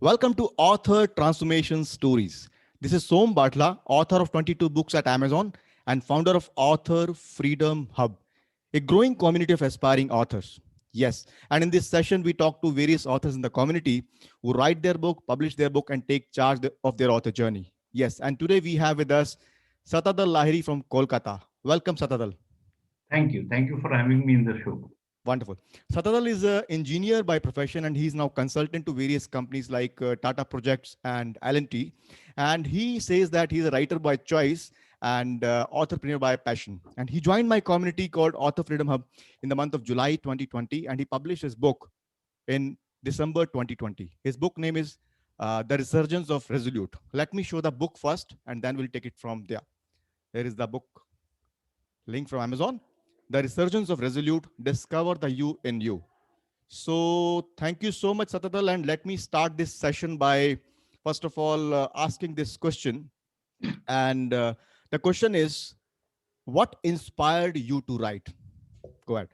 Welcome to Author Transformation Stories. This is Som Batla, author of 22 books at Amazon and founder of Author Freedom Hub, a growing community of aspiring authors. Yes, and in this session, we talk to various authors in the community who write their book, publish their book, and take charge of their author journey. Yes, and today we have with us Satadal Lahiri from Kolkata. Welcome, Satadal. Thank you. Thank you for having me in the show. Wonderful. Satadal is an engineer by profession and he's now consultant to various companies like Tata Projects and L&T. And he says that he's a writer by choice and entrepreneur by passion. And he joined my community called Author Freedom Hub in the month of July 2020. And he published his book in December 2020. His book name is The Resurgence of Resolute. Let me show the book first and then we'll take it from there. There is the book link from Amazon. The Resurgence of Resolute, Discover the You in You. So thank you so much, Satadal. And let me start this session by, first of all, asking this question. And the question is, what inspired you to write? Go ahead.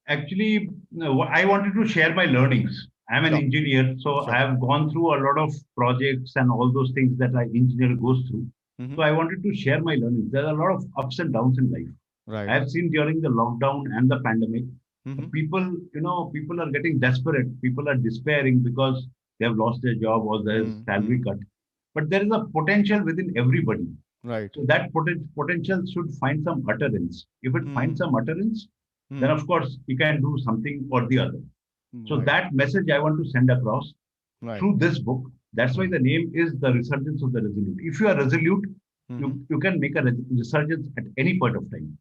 Actually, I wanted to share my learnings. I'm an engineer, so I have gone through a lot of projects and all those things that an engineer goes through. So I wanted to share my learnings. There are a lot of ups and downs in life. Right. I have seen during the lockdown and the pandemic, people, people are getting desperate. People are despairing because they have lost their job or their salary cut. But there is a potential within everybody. Right. So that potential should find some utterance. If it finds some utterance, then of course he can do something or the other. So that message I want to send across through this book. That's why the name is The Resurgence of the Resolute. If you are resolute, you can make a resurgence at any point of time.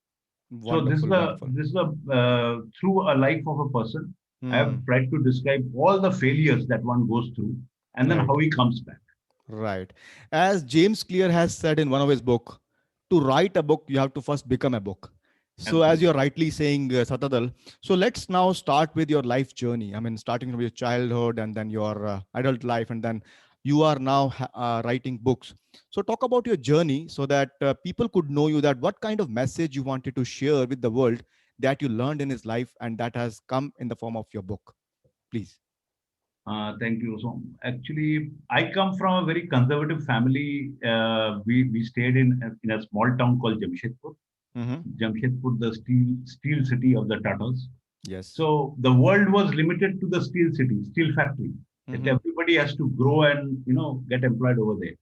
Wonderful, So this is a through a life of a person. I have tried to describe all the failures that one goes through and then how he comes back. Right. As James Clear has said in one of his books, to write a book, you have to first become a book. So as you're rightly saying, Satadal, so let's now start with your life journey. I mean, starting from your childhood and then your adult life, and then you are now writing books. So talk about your journey so that people could know you, that what kind of message you wanted to share with the world that you learned in his life and that has come in the form of your book. Please. Thank you. So actually, I come from a very conservative family. We stayed in a small town called Jamshedpur. Jamshedpur, the steel city of the Tatas. Yes. So the world was limited to the steel city, steel factory. That everybody has to grow and get employed over there.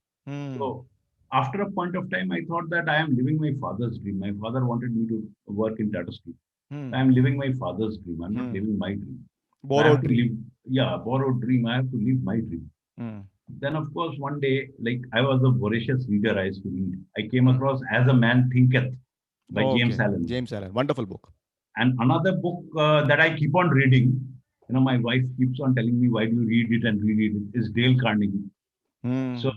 So after a point of time, I thought that I am living my father's dream. My father wanted me to work in Tata Steel. I am living my father's dream. I'm not living my dream. Borrowed dream. Borrowed dream. I have to live my dream. Then, of course, one day, like I was a voracious reader, I used to read. I came across As a Man Thinketh by James Allen. James Allen, wonderful book. And another book that I keep on reading, my wife keeps on telling me, why do you read it and reread it, is Dale Carnegie. So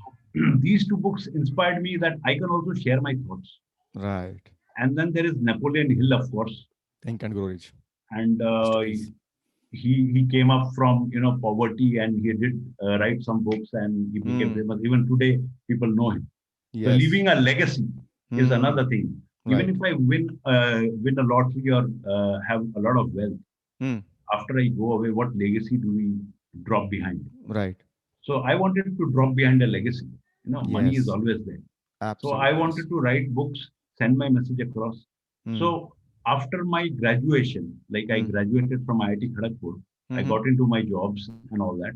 these two books inspired me that I can also share my thoughts. Right. And then there is Napoleon Hill, of course. Think and Grow Rich. And he came up from poverty, and he did write some books, and he became famous. Even today, people know him. Yes. So leaving a legacy is another thing. Even if I win a lottery or have a lot of wealth, after I go away, what legacy do we drop behind? Right. So I wanted to drop behind a legacy. Money is always there. Absolutely. So I wanted to write books, send my message across. So after my graduation, like I graduated from IIT Kharagpur, I got into my jobs and all that.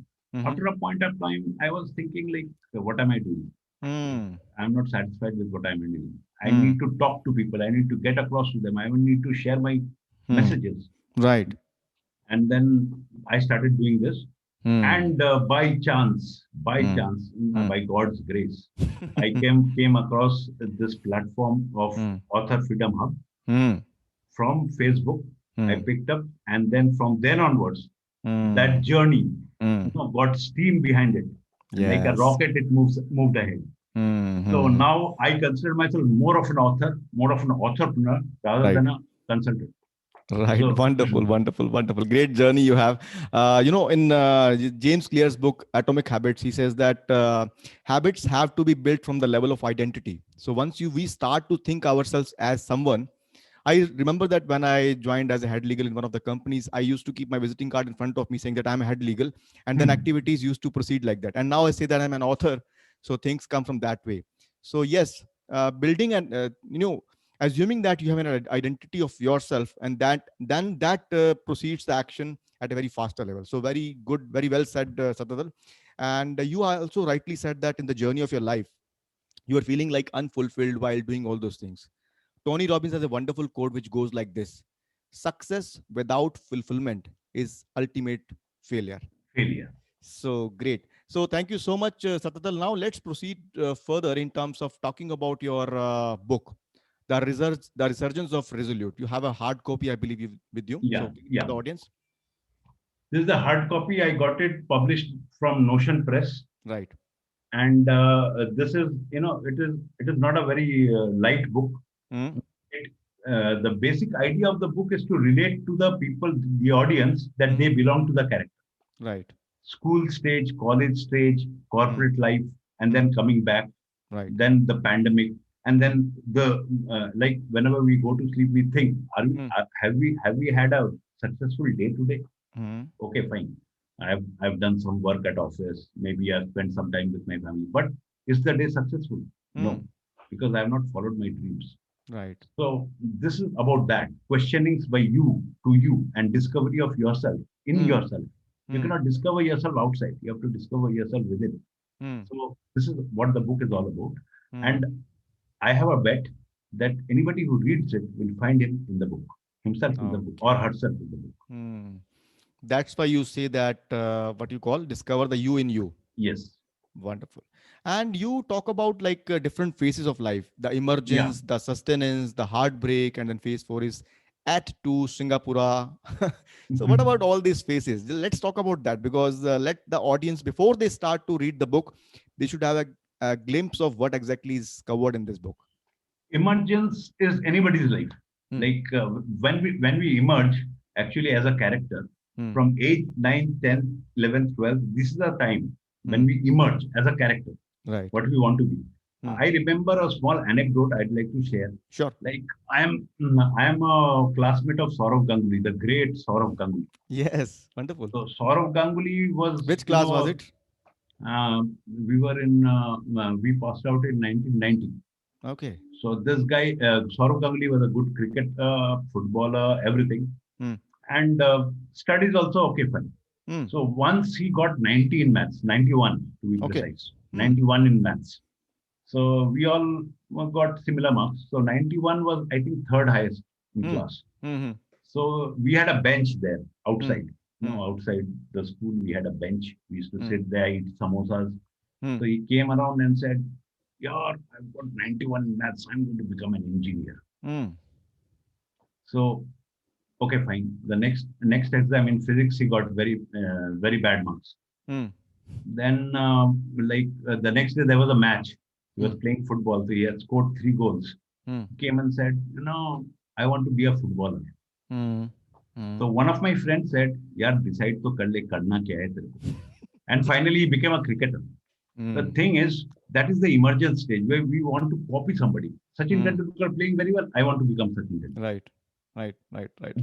After a point of time, I was thinking like, what am I doing? I'm not satisfied with what I'm doing. I need to talk to people. I need to get across to them. I need to share my messages. Right. And then I started doing this. And by chance, by God's grace, I came across this platform of Author Freedom Hub from Facebook. I picked up, and then from then onwards, that journey got steam behind it. Yes. Like a rocket, it moved ahead. So now I consider myself more of an author, more of an entrepreneur rather than a consultant. Right. So, wonderful. Great journey you have. In James Clear's book, Atomic Habits, he says that habits have to be built from the level of identity. So once we start to think ourselves as someone, I remember that when I joined as a head legal in one of the companies, I used to keep my visiting card in front of me saying that I'm a head legal, and then activities used to proceed like that. And now I say that I'm an author, so things come from that way. So yes, building and assuming that you have an identity of yourself, and that then that proceeds the action at a very faster level. So very good, very well said, Satadal. And you also rightly said that in the journey of your life, you are feeling like unfulfilled while doing all those things. Tony Robbins has a wonderful quote which goes like this: success without fulfillment is ultimate failure. Failure. So great. So thank you so much, Satatal. Now let's proceed further in terms of talking about your book, the Resurgence of Resolute. You have a hard copy, I believe, with you. Yeah, So yeah. the audience. This is the hard copy. I got it published from Notion Press. Right. And this is, it is not a very light book. Mm. It, the basic idea of the book is to relate to the people, the audience, that they belong to the character. Right. School stage, college stage, corporate life, and then coming back. Right. Then the pandemic, and then the like whenever we go to sleep, we think, have we had a successful day today? Okay, fine. I've done some work at office. Maybe I've spent some time with my family. But is the day successful? No, because I have not followed my dreams. Right. So this is about that questionings by you to you and discovery of yourself in yourself. You cannot discover yourself outside. You have to discover yourself within. So this is what the book is all about. And I have a bet that anybody who reads it will find him in the book, himself in the book, or herself in the book. That's why you say that what you call discover the you in you. Yes. Wonderful. And you talk about like different phases of life, the emergence, the sustenance, the heartbreak, and then phase 4 is at to Singapore. So what about all these phases? Let's talk about that, because let the audience, before they start to read the book, they should have a glimpse of what exactly is covered in this book. Emergence is anybody's life. Like when we emerge actually as a character from age 9, 10, 11, 12, this is the time when we emerge as a character, right? What we want to be. I remember a small anecdote I'd like to share. Sure. Like I am a classmate of Saurav Ganguly, the great Saurav Ganguly. Yes, wonderful. So Saurav Ganguly was, which class was it? We were in we passed out in 1990. Okay. So this guy Saurav Ganguly was a good cricketer, footballer, everything, and studies also okay, fine. So once he got 90 in maths, 91 to be precise, 91 in maths. So we all got similar marks. So 91 was, I think, third highest in class. So we had a bench there outside. Outside the school, we had a bench. We used to sit there, eat samosas. So he came around and said, "Yeah, I've got 91 in maths. I'm going to become an engineer." So, okay, fine. The next exam in physics, he got very bad marks. Then, the next day, there was a match. He was playing football, so he had scored 3 goals. He came and said, I want to be a footballer. So one of my friends said, "Yaar, decide to kar le, karna kya hai tere ko." And finally, he became a cricketer. The thing is, that is the emergent stage where we want to copy somebody. Sachin Tendulkar playing very well. I want to become Sachin Tendulkar. Right.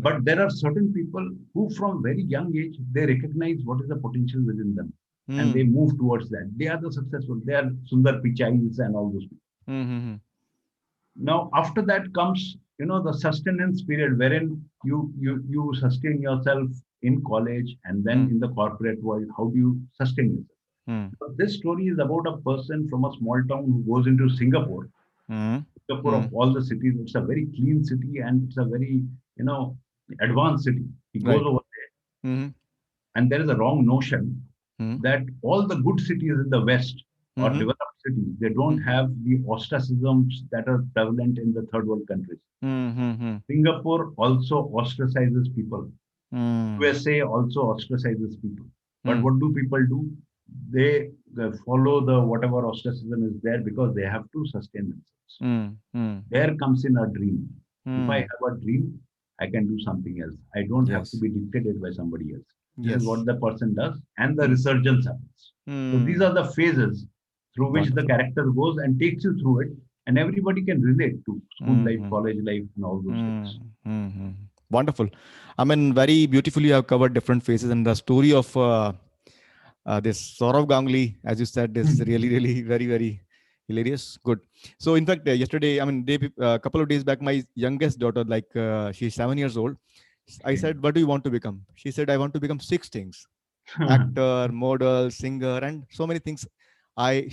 But there are certain people who, from very young age, they recognize what is the potential within them, and they move towards that. They are the successful. They are Sundar Pichais and all those people. Now, after that comes, the sustenance period, wherein you sustain yourself in college and then in the corporate world. How do you sustain yourself? So this story is about a person from a small town who goes into Singapore. Singapore of all the cities, it's a very clean city and it's a very, advanced city. He goes over there, and there is a wrong notion that all the good cities in the West or developed cities, they don't have the ostracisms that are prevalent in the third world countries. Singapore also ostracizes people. USA also ostracizes people. But what do people do? They follow the whatever ostracism is there because they have to sustain themselves. There comes in a dream. If I have a dream, I can do something else. I don't have to be dictated by somebody else. This is what the person does, and the resurgence happens. So these are the phases through which the character goes and takes you through it. and everybody can relate to school life, Mhm. college life, and all those things. Mm-hmm. Wonderful. I mean, very beautifully you have covered different phases, and the story of this Saurav Ganguly, as you said, is really, really very, very hilarious. Good. So, in fact, yesterday, I mean, a couple of days back, my youngest daughter, like she's 7 years old, I Okay. said, "What do you want to become?" She said, "I want to become six things: actor, model, singer, and so many things."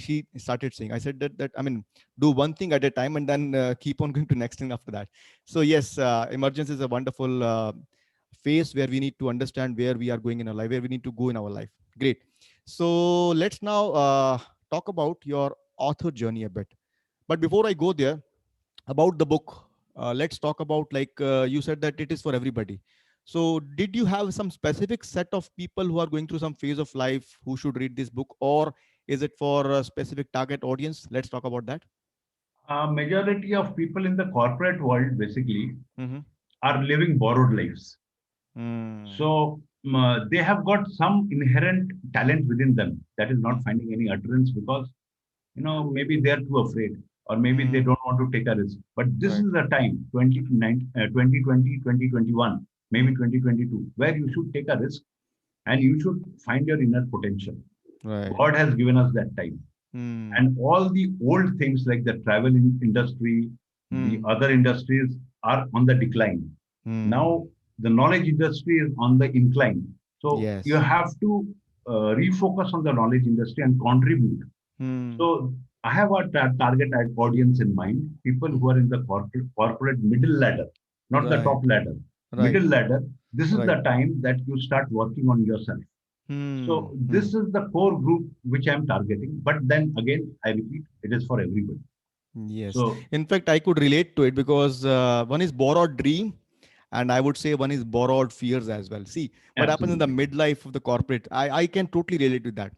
She started saying. I said that I mean, do one thing at a time, and then keep on going to next thing after that. So yes, emergence is a wonderful phase where we need to understand where we are going in our life, where we need to go in our life. Great. So let's now talk about your author journey a bit. But before I go there, about the book, let's talk about, like you said that it is for everybody. So did you have some specific set of people who are going through some phase of life who should read this book, or is it for a specific target audience? Let's talk about that. Majority of people in the corporate world basically Mm-hmm. are living borrowed lives. Mm. So they have got some inherent talent within them that is not Mm. finding any utterance because maybe they are too afraid or maybe they Mm. don't want to take a risk. But this Right. is the time 2020, 2021, maybe Mm. 2022, where you should take a risk and you should find your inner potential. Right. God has given us that time. Mm. And all the old things like the travel industry, the Mm. other industries are on the decline. Mm. Now, the knowledge industry is on the incline. So, you Yes. have to refocus on the knowledge industry and contribute. Mm. So, I have a target audience in mind people Mm. who are in the corporate middle ladder, not the Right. top ladder. Right. Middle ladder, this is Right. the time that you start working on yourself. Mm. So Mm. this is the core group which I'm targeting. But then again, I repeat, it is for everybody. Yes. So In fact, I could relate to it because one is borrowed dream, and I would say one is borrowed fears as well. See, what happens in the absolutely, midlife of the corporate, I can totally relate with that.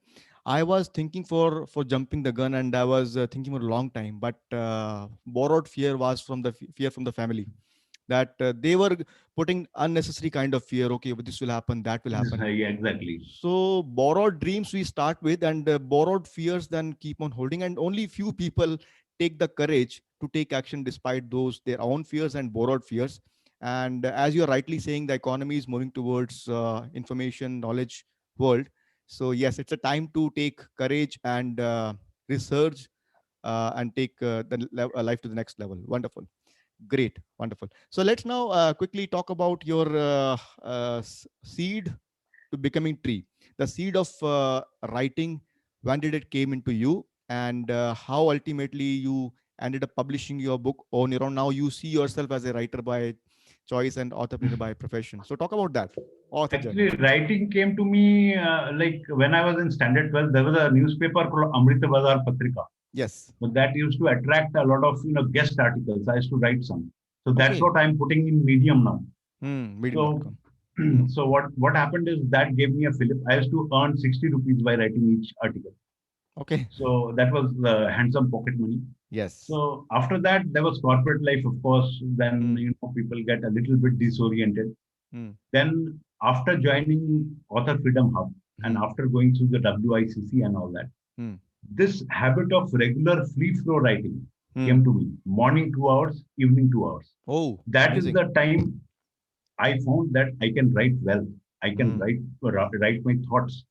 I was thinking for jumping the gun, and I was thinking for a long time, but borrowed fear was from the fear from the family, that they were putting unnecessary kind of fear. Okay, but this will happen, that will happen. yeah, exactly. So borrowed dreams we start with, and borrowed fears then keep on holding, and only few people take the courage to take action despite those their own fears and borrowed fears. And as you're rightly saying, the economy is moving towards information knowledge world. So yes, it's a time to take courage and research and take life to the next level. Wonderful. Great, wonderful. So let's now quickly talk about your seed to becoming tree. The seed of writing. When did it came into you, and how ultimately you ended up publishing your book on your own? Now you see yourself as a writer by choice and entrepreneur by profession. So talk about that author journey. Actually, writing came to me like when I was in standard 12. There was a newspaper called Amrita Bazar Patrika. Yes. So that used to attract a lot of guest articles. I used to write some. So that's Okay. what I'm putting in Medium now. So Medium.com. Hmm. so what happened is that gave me a fillip. I used to earn 60 rupees by writing each article. Okay. So that was the handsome pocket money. Yes. So after that, there was corporate life, of course. Then Hmm. people get a little bit disoriented. Hmm. Then after joining Author Freedom Hub and Hmm. after going through the WICC and all that, Hmm. this habit of regular free flow writing Hmm. came to me. Morning 2 hours, evening 2 hours. Oh, That is amazing. the time I found that I can write well. I can Hmm. write my thoughts.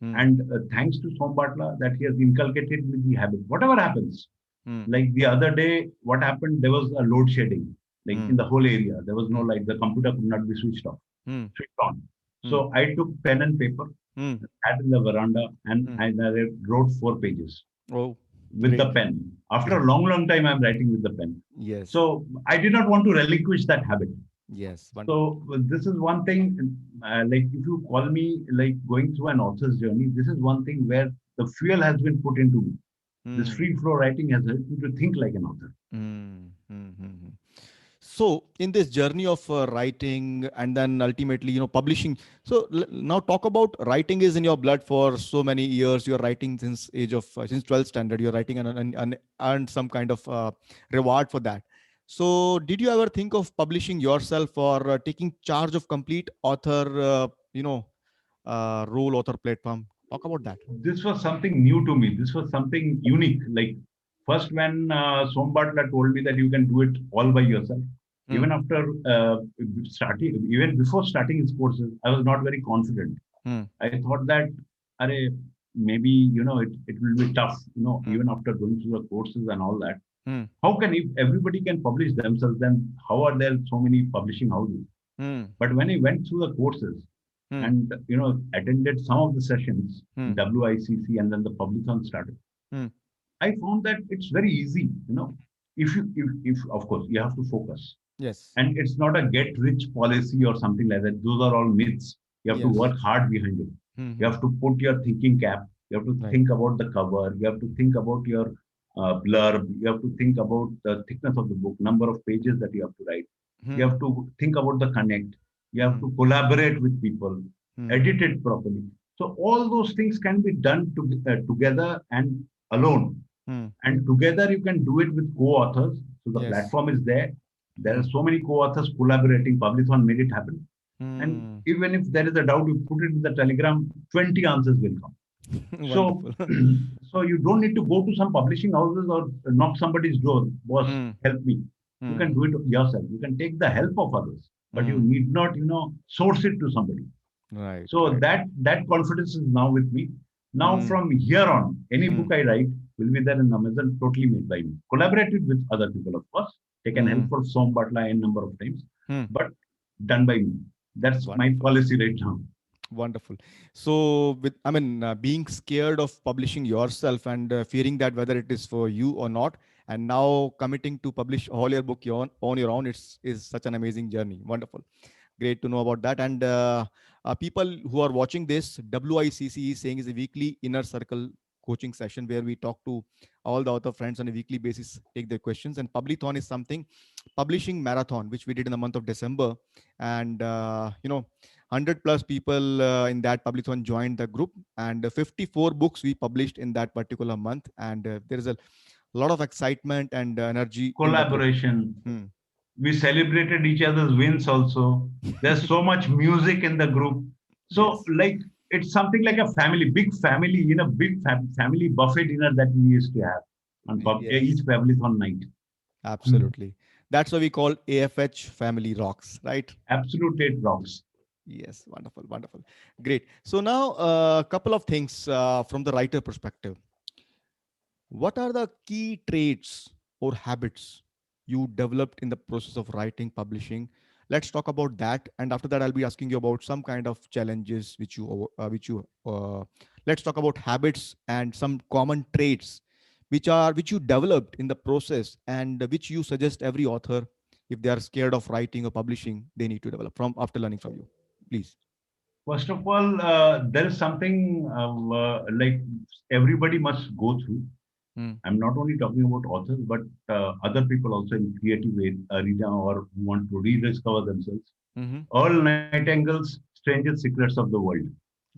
Hmm. And thanks to Som Patla that he has inculcated with the habit. Whatever happens, Hmm. like the other day, what happened? There was a load shedding, like Hmm. in the whole area. There was no Hmm. light. The computer could not be Hmm. switched on. Hmm. So I took pen and paper, Hmm. sat in the veranda, and Hmm. I wrote 4 pages Oh, with the great. pen. After Great. a long, long time, I'm writing with the pen. Yes. So I did not want to relinquish that habit. Yes. Wonderful. So this is one thing. Like if you call me like going through an author's journey, this is one thing where the fuel has been put into me. This Hmm. free flow writing has helped me to think like an author. Hmm. Hmm. Hmm. Hmm. So in this journey of writing and then ultimately, publishing. So now talk about writing is in your blood for so many years. You're writing since age of since 12th standard. You're writing and earned some kind of reward for that. So did you ever think of publishing yourself or taking charge of complete author, role, author platform? Talk about that. This was something new to me. This was something unique. Like first when Som Bhatla told me that you can do it all by yourself, even after even before starting his courses, I was not very confident. I thought that, Arey, maybe, it will be tough, even after going through the courses and all that. How can, if everybody can publish themselves, then how are there so many publishing houses? But when I went through the courses and, attended some of the sessions in WICC, and then the publicathon started, I found that it's very easy, if of course you have to focus. Yes. And it's not a get rich policy or something like that. Those are all myths. You have to Yes. work hard behind it. You have to put your thinking cap. You have to Right. think about the cover. You have to think about your blurb. You have to think about the thickness of the book, number of pages that you have to write. You have to think about the connect. You have to collaborate with people, edit it properly. So all those things can be done together and alone. And together you can do it with co-authors. So the Yes. platform is there. There are so many co-authors collaborating. Publicathon made it happen. And even if there is a doubt, you put it in the Telegram, 20 answers will come. So, Wonderful. so you don't need to go to some publishing houses or knock somebody's door. Boss, help me. You can do it yourself. You can take the help of others, but you need not, source it to somebody. Right. So right. that confidence is now with me. Now from here on, any book I write will be there in Amazon, totally made by me. Collaborated with other people, of course. Taken help from Som Bhatla n number of times, but done by me. That's my Wonderful. policy right now. Wonderful. So, being scared of publishing yourself and fearing that whether it is for you or not, and now committing to publish all your book on your own, is such an amazing journey. Wonderful. Great to know about that. And people who are watching this, WICC is saying is a weekly inner circle coaching session where we talk to all the author friends on a weekly basis, take their questions. And Publithon is something, publishing marathon, which we did in the month of December. And, 100 plus people in that Publithon joined the group, and 54 books we published in that particular month. And there is a lot of excitement and energy in the group. Collaboration. We celebrated each other's wins also. There's so much music in the group. So, Yes. like, it's something like a family, big family, big family buffet dinner that we used to have on Yes. each Publithon night. Absolutely. That's what we call AFH Family Rocks, right? Absolute, it rocks. Yes, wonderful, wonderful. Great. So now a couple of things from the writer perspective. What are the key traits or habits you developed in the process of writing, publishing? Let's talk about that. And after that, I'll be asking you about some kind of challenges let's talk about habits and some common traits which you developed in the process, and which you suggest every author, if they are scared of writing or publishing, they need to develop from after learning from you. Please. First of all, there is something like everybody must go through. I'm not only talking about authors, but other people also in creative arena or who want to rediscover themselves. All Nightingale's Strangest Secrets of the World.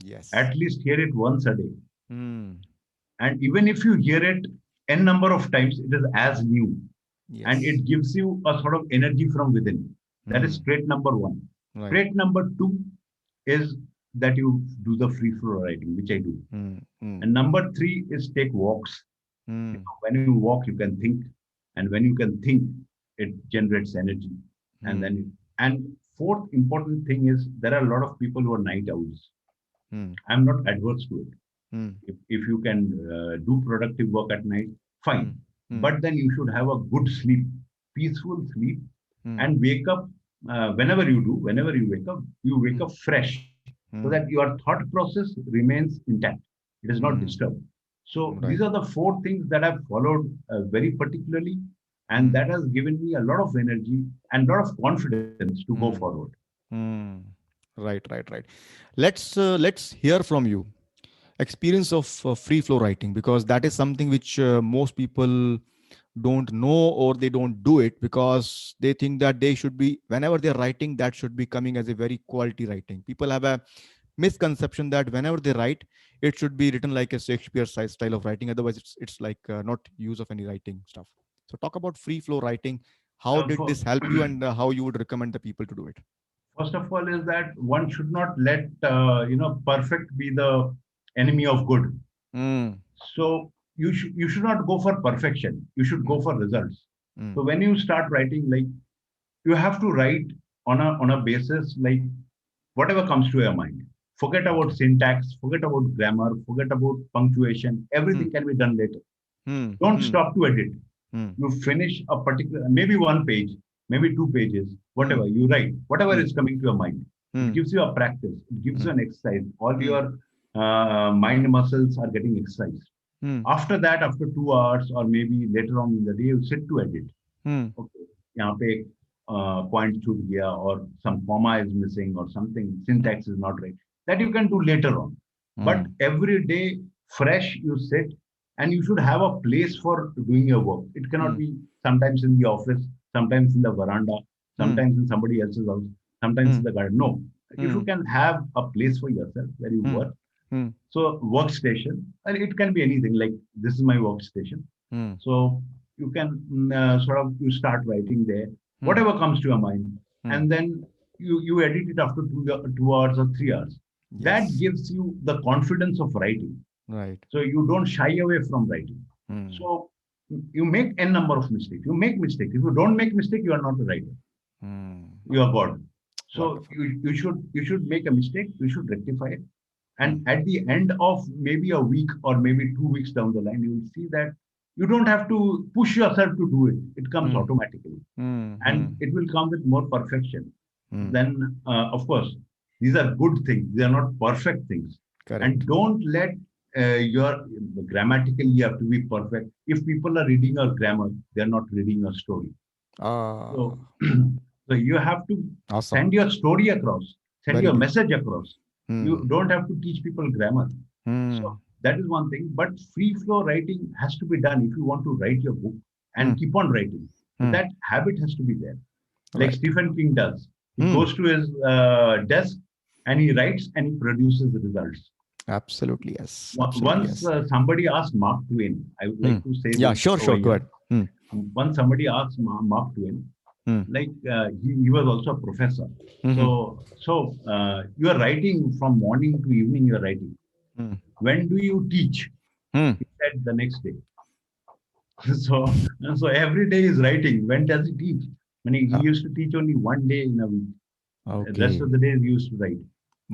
Yes. At least hear it once a day. And even if you hear it n number of times, it is as new. Yes. And it gives you a sort of energy from within. That is trait number one. Right. Trait number two is that you do the free flow writing, which I do. And number three is take walks. When you walk, you can think. And when you can think, it generates energy. And fourth important thing is there are a lot of people who are night owls. I'm not adverse to it. If you can do productive work at night, fine. But then you should have a good sleep, peaceful sleep, and wake up whenever you wake up fresh, so that your thought process remains intact. It is not disturbed. So these are the four things that I've followed very particularly, and that has given me a lot of energy and a lot of confidence to go forward. Right. Let's hear from you. Experience of free flow writing, because that is something which most people don't know, or they don't do it because they think that they should be, whenever they're writing, that should be coming as a very quality writing. People have a misconception that whenever they write, it should be written like a Shakespeare style of writing. Otherwise, it's like not use of any writing stuff. So talk about free flow writing. How did this help you, and how you would recommend the people to do it? First of all, is that one should not let perfect be the enemy of good. So you should not go for perfection. You should go for results. So when you start writing, like you have to write on a basis like whatever comes to your mind. Forget about syntax, forget about grammar, forget about punctuation. Everything can be done later. Don't stop to edit. You finish a particular, maybe one page, maybe 2 pages, whatever you write, whatever is coming to your mind. It gives you a practice. It gives you an exercise. All your mind muscles are getting exercised. After that, after 2 hours or maybe later on in the day, you sit to edit. Okay, यहाँ पे point छूट गया or some comma is missing or something, syntax is not right. That you can do later on. But every day, fresh, you sit and you should have a place for doing your work. It cannot be sometimes in the office, sometimes in the veranda, sometimes in somebody else's house, sometimes in the garden. No, you can have a place for yourself where you work. So workstation, and it can be anything like this is my workstation. So you can you start writing there, whatever comes to your mind, and then you edit it after 2 hours or 3 hours. Yes. That gives you the confidence of writing. Right. So you don't shy away from writing. So you make n number of mistakes. You make mistakes. If you don't make mistake, you are not a writer. You are God. So you should make a mistake. You should rectify it. And at the end of maybe a week or maybe 2 weeks down the line, you will see that you don't have to push yourself to do it. It comes automatically. And it will come with more perfection. Then, of course, these are good things. They are not perfect things. Correct. And don't let your grammatically you have to be perfect. If people are reading your grammar, they are not reading your story. So you have to send your story across, send your message across. You don't have to teach people grammar. So that is one thing. But free flow writing has to be done if you want to write your book and keep on writing. So that habit has to be there. Like Stephen King does. He goes to his desk and he writes and he produces the results. Absolutely, yes. Once somebody asked Mark Twain, I would like to say yeah, sure, go ahead. Once somebody asked Mark Twain, like he was also a professor. So you are writing from morning to evening, you are writing. When do you teach? He said the next day. So every day is writing. When does he teach? When he used to teach only one day in a week. Okay. The rest of the days he used to write.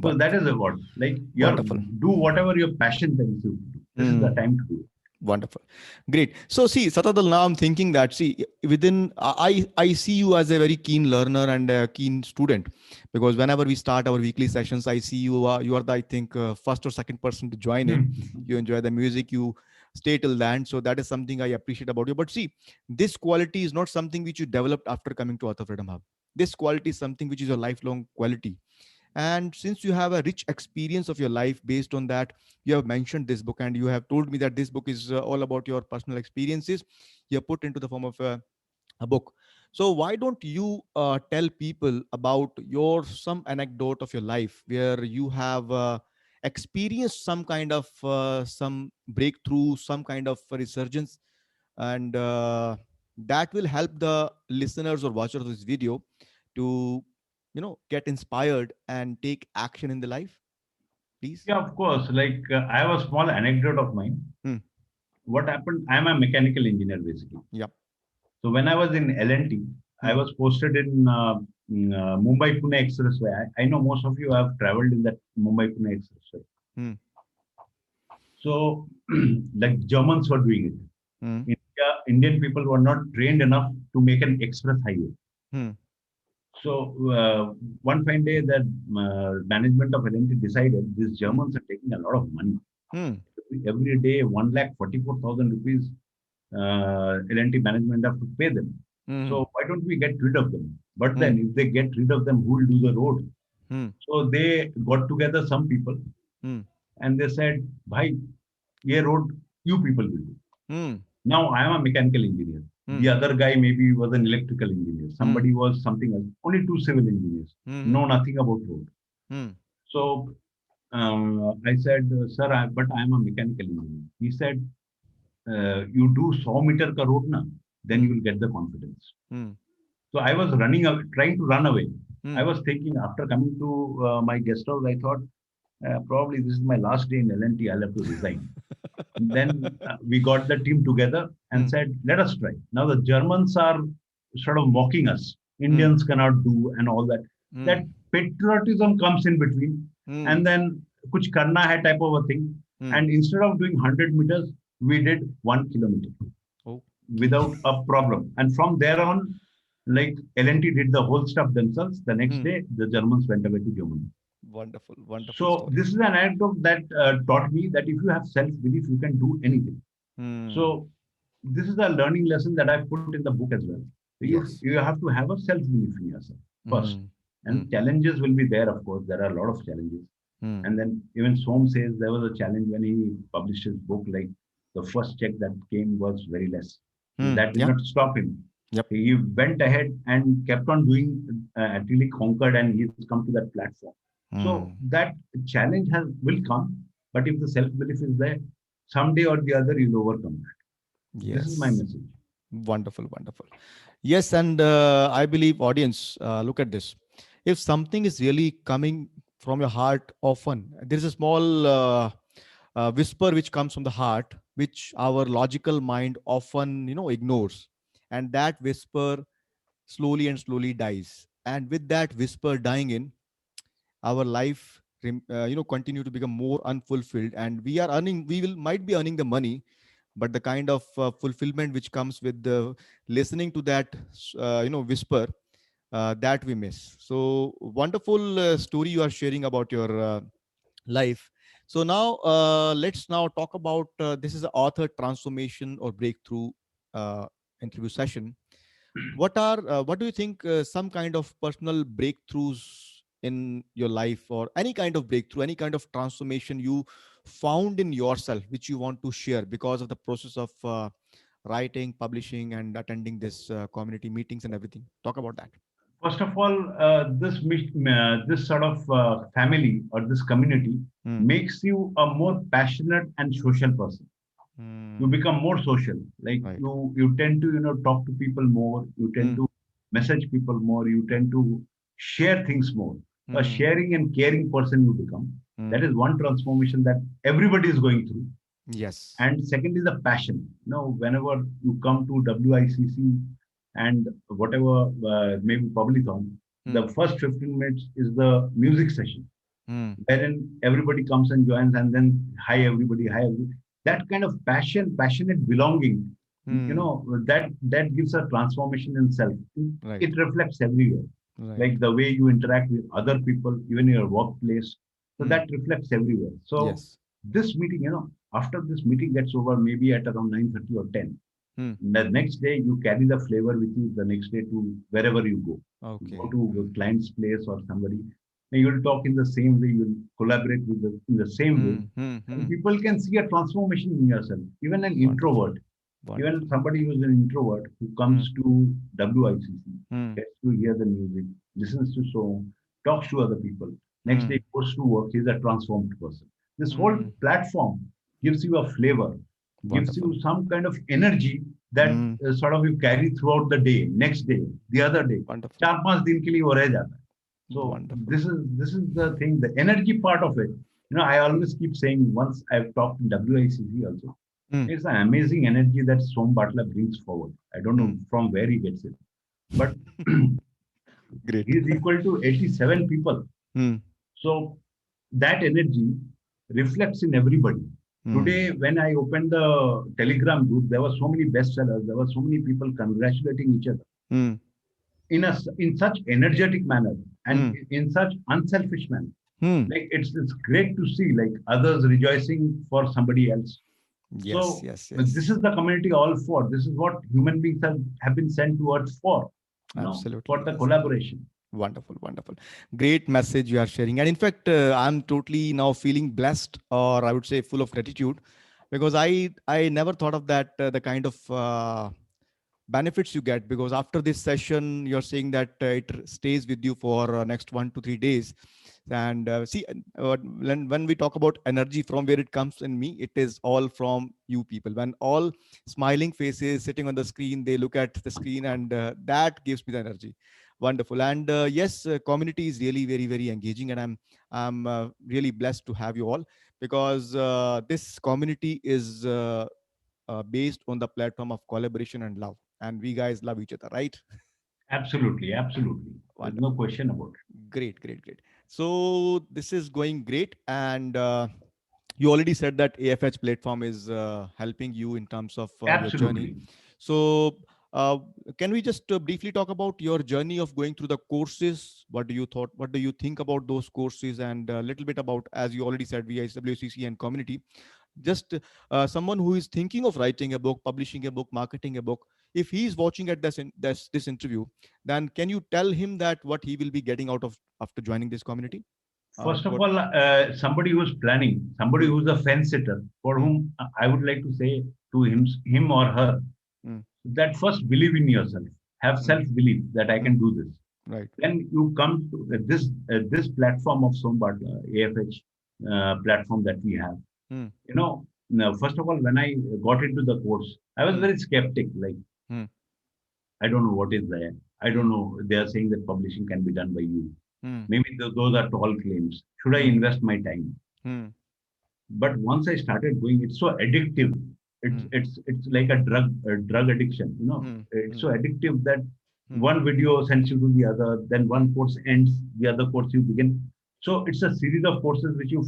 So that is what, like, you have to do whatever your passion tells you to do. This is the time to do it. Wonderful. Great. So see, Satadal, now I'm thinking that, see, within, I see you as a very keen learner and a keen student, because whenever we start our weekly sessions, I see you are the, I think, first or second person to join in. You enjoy the music, you stay till the end. So that is something I appreciate about you. But see, this quality is not something which you developed after coming to Author Freedom Hub. This quality is something which is a lifelong quality. And since you have a rich experience of your life based on that, you have mentioned this book and you have told me that this book is all about your personal experiences. You have put into the form of a book. So why don't you tell people about some anecdote of your life where you have experienced some kind of some breakthrough, some kind of resurgence, and that will help the listeners or watchers of this video to get inspired and take action in the life, please? Yeah, of course. Like I have a small anecdote of mine. What happened? I'm a mechanical engineer basically. Yep. So when I was in L&T, I was posted in Mumbai Pune Expressway. I know most of you have traveled in that Mumbai Pune Expressway. So like Germans were doing it. Indian people were not trained enough to make an express highway. So one fine day, the management of L&T decided these Germans are taking a lot of money. Every day, 1,44,000 rupees L&T management have to pay them. So why don't we get rid of them? But then if they get rid of them, who will do the road? So they got together some people and they said, "Bhai, ye road you people will do." Now I am a mechanical engineer. The other guy maybe was an electrical engineer. Somebody was something else. Only 2 civil engineers. Know nothing about road. So I said, "Sir, but I am a mechanical engineer." He said, "You do 100 meter ka road na, then you will get the confidence." So I was trying to run away. I was thinking after coming to my guest house, I thought probably this is my last day in L&T. I'll have to resign. Then we got the team together and said, let us try. Now the Germans are sort of mocking us. Indians cannot do and all that. That patriotism comes in between. And then kuch karna hai type of a thing. And instead of doing 100 meters, we did 1 kilometer without a problem. And from there on, like L&T did the whole stuff themselves. The next day, the Germans went away to Germany. Wonderful, wonderful So story. this is an anecdote that taught me that if you have self-belief, you can do anything. So this is a learning lesson that I put in the book as well. Yes. You have to have a self-belief in yourself first. And challenges will be there, of course. There are a lot of challenges. And then even Som says there was a challenge when he published his book, like the first check that came was very less. That did not stop him. Yep. He went ahead and kept on doing until he conquered and he's come to that platform. So that challenge will come, but if the self-belief is there, someday or the other you'll overcome that. Yes. This is my message. Wonderful, wonderful. Yes, and I believe audience, look at this. If something is really coming from your heart often, there is a small whisper which comes from the heart, which our logical mind often, ignores. And that whisper slowly and slowly dies. And with that whisper dying in, our life continue to become more unfulfilled, and we will might be earning the money, but the kind of fulfillment which comes with the listening to that whisper, that we miss. So wonderful story you are sharing about your life. So now let's now talk about this is the author transformation or breakthrough interview session. What do you think some kind of personal breakthroughs in your life, or any kind of breakthrough, any kind of transformation you found in yourself which you want to share because of the process of writing, publishing, and attending this community meetings and everything? Talk about that. First of all, this sort of family or this community makes you a more passionate and social person. You become more social. Like Right. you tend to talk to people more. You tend to message people more. You tend to share things more. A sharing and caring person you become. That is one transformation that everybody is going through. Yes. And second is the passion. Whenever you come to WICC and whatever maybe Publithon, the first 15 minutes is the music session, wherein everybody comes and joins, and then hi everybody, hi everybody. That kind of passionate belonging, that gives a transformation in self. Right. It reflects everywhere, Right. like the way you interact with other people, even in your workplace. So that reflects everywhere. So Yes. this meeting, after this meeting gets over, maybe at around 9:30 or 10, the next day you carry the flavor with you the next day to wherever you go. Okay. Go to a client's place or somebody. And you'll talk in the same way, you'll collaborate in the same way. And people can see a transformation in yourself. Even an introvert, even somebody who's an introvert who comes to WICC, gets to hear the music, listens to song, talks to other people. Next day goes to work, he's a transformed person. This whole platform gives you a flavor, gives you some kind of energy that sort of you carry throughout the day, next day, the other day. Wonderful. 4-5 दिन के लिए वो रह जाता है. So Wonderful. this is the thing, the energy part of it. I always keep saying, once I've talked in WICC also, it's an amazing energy that Som Batla brings forward. I don't know from where he gets it, but Great. he is equal to 87 people. So that energy reflects in everybody. Today, when I opened the Telegram group, there were so many bestsellers. There were so many people congratulating each other in such energetic manner and in such unselfish manner. Like it's great to see like others rejoicing for somebody else. Yes, So yes. this is the community all for. This is what human beings have been sent to earth for. Absolutely. For the Yes. collaboration. Wonderful, wonderful. Great message you are sharing. And in fact, I'm totally now feeling blessed, or I would say full of gratitude, because I never thought of that, the kind of benefits you get, because after this session, you're saying that it stays with you for next 1 to 3 days. And see, when we talk about energy, from where it comes in me, it is all from you people. When all smiling faces sitting on the screen, they look at the screen, and that gives me the energy. Wonderful. And yes, community is really very, very engaging, and I'm really blessed to have you all. because this community is based on the platform of collaboration and love, and we guys love each other, right? Absolutely, absolutely. There's no Wonderful. question about it. Great, great, great. So this is going great, and you already said that AFH platform is helping you in terms of your journey. Absolutely. So uh, can we just briefly talk about your journey of going through the courses? What do you thought? What do you think about those courses? And a little bit about, as you already said, VISWCC and community. Just someone who is thinking of writing a book, publishing a book, marketing a book, if he is watching at this interview, then can you tell him that what he will be getting out of after joining this community? First of What? all, somebody who's planning, somebody Hmm, who's a fence sitter, for hmm, whom I would like to say to him or her hmm, that first believe in yourself, have hmm, self-belief that I hmm. can do this. Right. Then you come to this platform of Sombatla AFH platform that we have. Hmm, Now, first of all, when I got into the course, I was hmm, very skeptic. Like, hmm, I don't know what is there. I don't hmm, know. They are saying that publishing can be done by you. hmm, Maybe those are tall claims. Should I hmm, invest my time? hmm, But once I started going, it's so addictive. It's hmm, it's it's like a drug addiction. hmm, It's hmm, so addictive that hmm, one video sends you to the other, then one course ends, the other course you begin. So it's a series of courses which you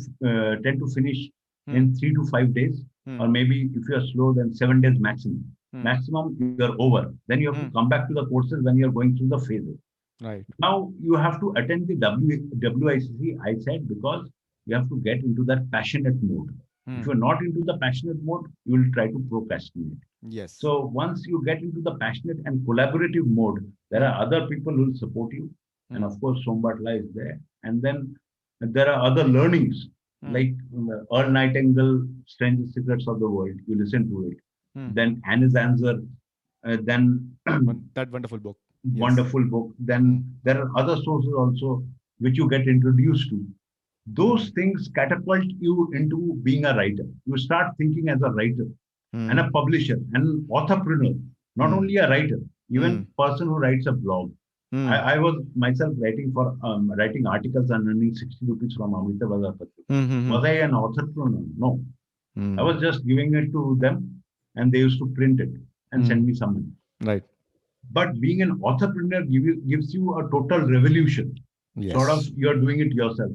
tend to finish hmm, in 3 to 5 days, hmm, or maybe if you are slow, then 7 days maximum. hmm, Maximum, you're over. Then you have to hmm. come back to the courses when you're going through the phases. Right. Now you have to attend the WICC, I said, because you have to get into that passionate mode. If Hmm. you're not into the passionate mode, you will try to procrastinate. Yes. So once you get into the passionate and collaborative mode, there Hmm, are other people who will support you. And hmm, of course, Sombatla is there. And then there are other learnings hmm, like Earl Nightingale, Strange Secrets of the World. You listen to it. hmm. Then Annie's Answer. Then That wonderful book. Yes. wonderful book. Hmm, Then there are other sources also which you get introduced to. hmm, Those things catapult you into being a writer. You start thinking as a writer and hmm, a publisher and an entrepreneur, not hmm, only a writer, hmm, even person who writes a blog. I, hmm, I was myself writing articles and earning 60 rupees from Amrita Bazar Patrika. hmm, hmm, Was I an entrepreneur? No. I hmm, was just giving it to them and they used to print it and hmm. send me some money. Right. But being an entrepreneur gives you a total revolution. Sort of Yes. you're doing it yourself.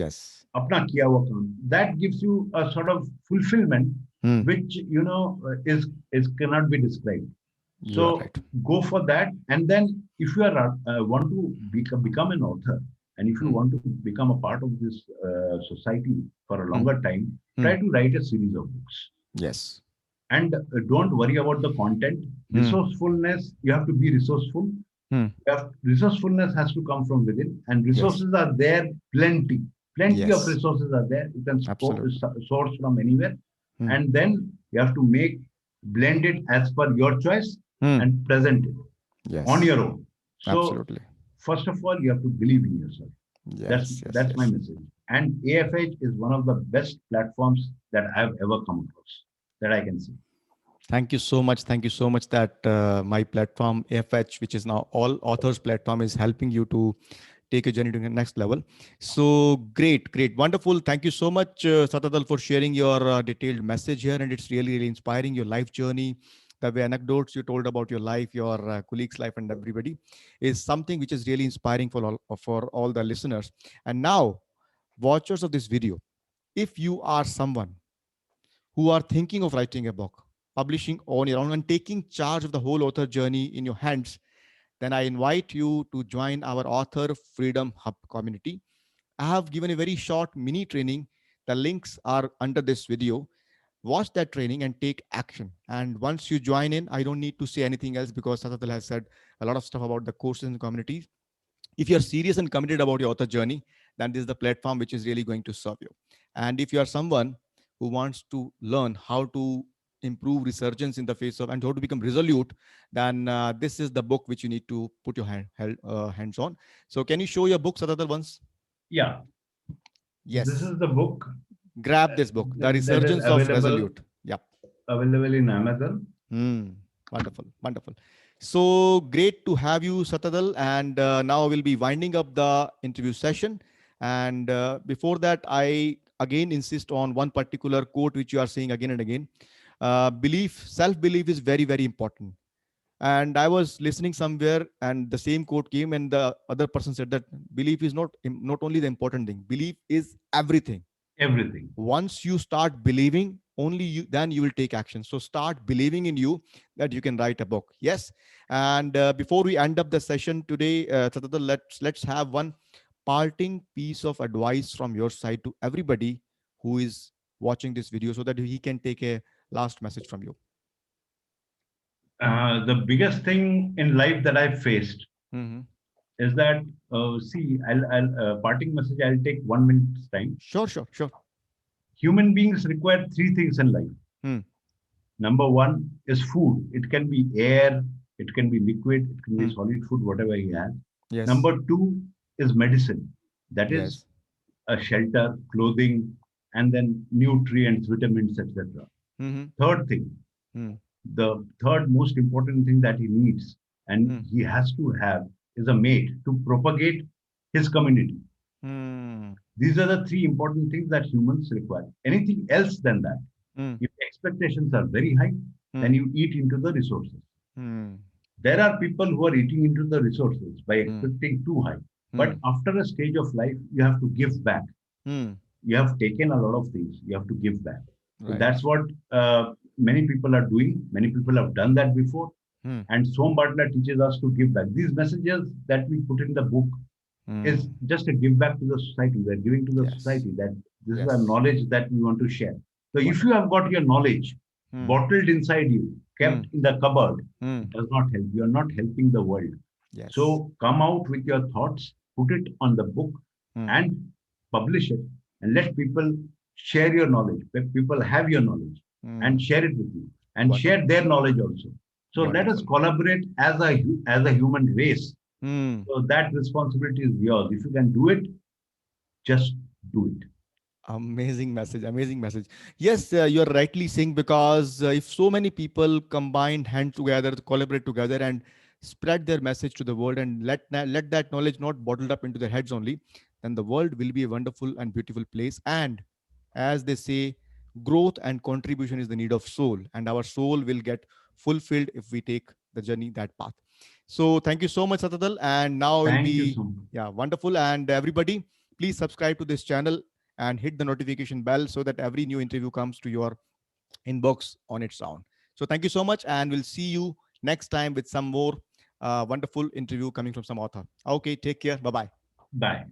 Yes. अपना किया हुआ काम. That gives you a sort of fulfillment Hmm. which is cannot be described. You are So right. go for that, and then if you are want to become an author, and if you Hmm, want to become a part of this society for a hmm, longer time, hmm. try to write a series of books. Yes. And don't worry about the content. Hmm, Resourcefulness, you have to be resourceful. hmm. Resourcefulness has to come from within, and Yes. resources are there plenty. Plenty of Yes. resources are there. You can Absolutely. source from anywhere, Hmm, and then you have to blend it as per your choice hmm. and present it on Yes. your own. So Absolutely. first of all, you have to believe in yourself. That's Yes. Yes. that's my Yes. message. And AFH is one of the best platforms that I've ever come across that I can see. Thank you so much. Thank you so much that my platform AFH, which is now all authors platform, is helping you to take your journey to the next level. So great, great, wonderful. Thank you so much, Satadal, for sharing your detailed message here. And it's really, really inspiring your life journey. The way anecdotes you told about your life, your colleagues' life, and everybody is something which is really inspiring for all the listeners. And now, watchers of this video, if you are someone who are thinking of writing a book, publishing on your own, and taking charge of the whole author journey in your hands, then I invite you to join our Author Freedom Hub community. I have given a very short mini training. The links are under this video. Watch that training and take action. And once you join in, I don't need to say anything else because Satatal has said a lot of stuff about the courses and communities. If you're serious and committed about your author journey, then this is the platform which is really going to serve you. And if you are someone who wants to learn how to improve resurgence in the face of and how to become resolute, then this is the book which you need to put your hands on. So can you show your books other once? Yeah, this Yes. is the book Grab this book, The that is Resurgence of Resolute. Yep. available in Amazon. Wonderful, wonderful. So great to have you, Satadal. And now we'll be winding up the interview session. And before that, again insist on one particular quote which you are saying again and again. Self-belief is very, very important. And I was listening somewhere, and the same quote came, and the other person said that belief is not only the important thing. Belief is everything. Everything. Once you start believing, only you then you will take action. So start believing in you that you can write a book. Yes. And before we end up the session today, Satadal, let's have one parting piece of advice from your side to everybody who is watching this video, so that he can take a last message from you. The biggest thing in life that I faced Mm-hmm. is that, see, I'll parting message, I'll take 1 minute's time. Sure, sure, sure. Human beings require three things in life. Hmm. Number one is food. It can be air, it can be liquid, it can be solid food, whatever he has. Yes. Number two is medicine. That is Yes. a shelter, clothing, and then nutrients, vitamins, etc. Mm-hmm. Third thing, Mm. the third most important thing that he needs and he has to have is a mate to propagate his community. Mm. These are the three important things that humans require. Anything else than that, if expectations are very high, then you eat into the resources. Mm. There are people who are eating into the resources by expecting too high. But after a stage of life, you have to give back. You have taken a lot of things, you have to give back. So Right. that's what many people are doing. Many people have done that before. And Som Butler teaches us to give back. These messages that we put in the book is just a give back to the society. We're giving to the Yes. society that this is Yes. a knowledge that we want to share. So if you have got your knowledge bottled inside you, kept in the cupboard, it does not help. You are not helping the world. Yes. So come out with your thoughts, put it on the book and publish it, and let people share your knowledge. Let people have your knowledge and share it with you and share their knowledge also. So let us collaborate as a human race. So that responsibility is yours. If you can do it, just do it. Amazing message. Amazing message. Yes, you're rightly saying, because if so many people combine hands together, collaborate together, and spread their message to the world, and let that knowledge not bottled up into their heads only, then the world will be a wonderful and beautiful place. And as they say, growth and contribution is the need of soul, and our soul will get fulfilled if we take the journey, that path. So thank you so much, Satadal. And now will Thank you be, so much. yeah, wonderful. And everybody, please subscribe to this channel and hit the notification bell so that every new interview comes to your inbox on its own. So thank you so much, and we'll see you next time with some more wonderful interview coming from some author. Okay, take care. Bye-bye. Bye.